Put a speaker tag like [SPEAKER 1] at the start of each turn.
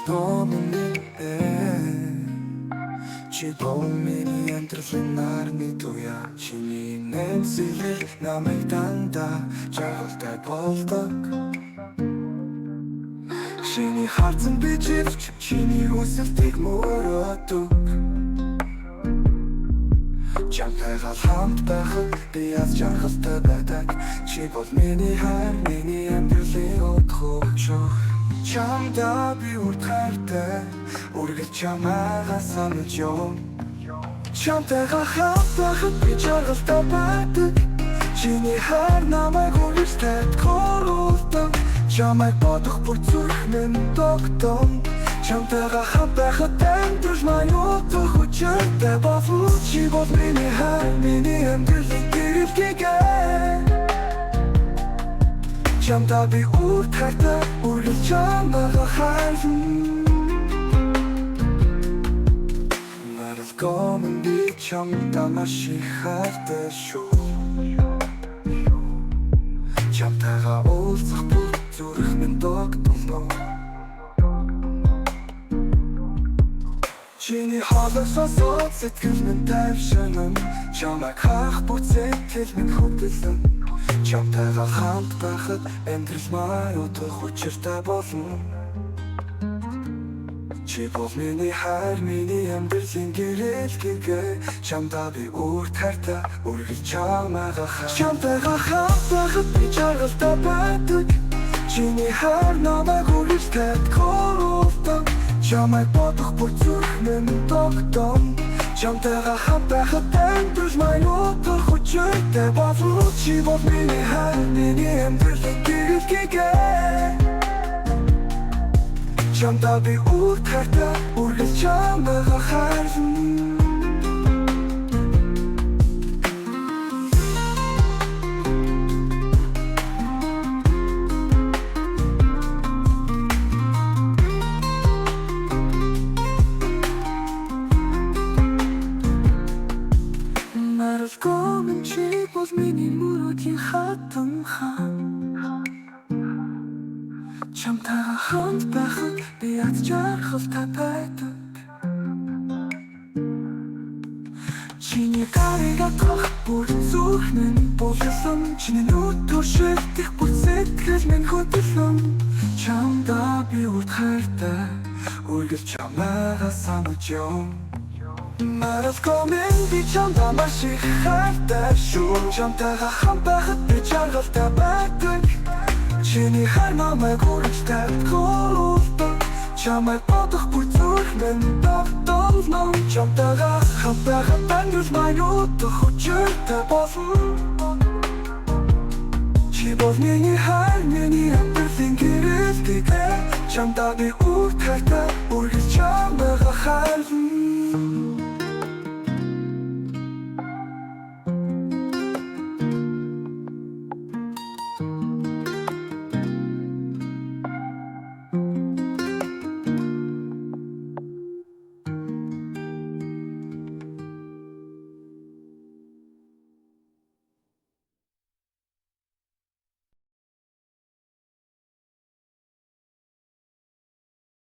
[SPEAKER 1] Domini Чи помни энтерфинарни туя Чиний нэмсэлэл намайг дандаа жаргалтай болдог Чиний харцан би живч чиний хүсэлтийг мөрөөдөг Чамтайгаа хамт байхад би аз жаргалтай байдаг Чи бол миний хайр, миний амьдралын утга Чамдаа би үрдгээртэй үргэлж чамайгаа санаж юм Чамтайгаа хамт байхад би жаргалтай байдаг Чиний хайр намайг үргэлж тайлбарлуулдаг Чамайг бодох бүр зүрх минь тогтсон Чамтайгаа хамт байхад амьдрал маань утга учиртай болно Чи бол миний хайр, миний амьдралын гэрэлтийгээ Чамдаа би үрдгээртэй үргэлж чамайгаа хайрлана Наралгомын би чамдаа маш их хайртай шүү Чамтайгаа уулзах бүр зүрх минь тогтсон Чиний хоолой сонсоод сэтгэл минь тайвширна Чамайг харах бүр сэтгэл минь хөдөлнө Чамтайгаа хамт байхад амьдрал маань утга учиртай болно Чи бол миний хайр, миний амьдралын гэрэлтийгээ Чамдаа би үрдгээртэй үргэлж чамайгаа хайр Чамтайгаа хамт байхад би жаргалтай байдаг Чиний хайр намайг үргэлж тайлбарлуулдаг Чамайг бодох бүр зүрх минь тогтсон Чамтайгаа хамт байхад амьдрал маань утга учиртай болно Чи бол миний хайр, миний амьдралын гэрэлтийгээ Чамдаа би үрдгээртэй үргэлж чамайгаа хайрлана Наралгомын чи бол миний мөрөөдлийн хатан хаан Чамтайгаа хамт байхад би аз жаргалтай байдаг Чиний гарыг атгах бүр зүрх минь булсан Чиний нүд туршилтих бүр сэтгэл минь хөдөлсөн Чамдаа би үрдгээртэй үргэлж чамайгаа санаж юм Наралгомын би чамдаа маш их хайртай шүү Чамтайгаа хамт байхад би жаргалтай байдаг Чиний хайр намайг үргэлж тайлбарлуулдаг Чамайг бодох бүр зүрх минь тогтсон Чамтайгаа хамт байхад амьдрал маань утга учиртай болно Чи бол миний хайр, миний амьдралын гэрэлтийгээ Чамдаа би үрдгээртэй үргэлж чамайгаа хайрлана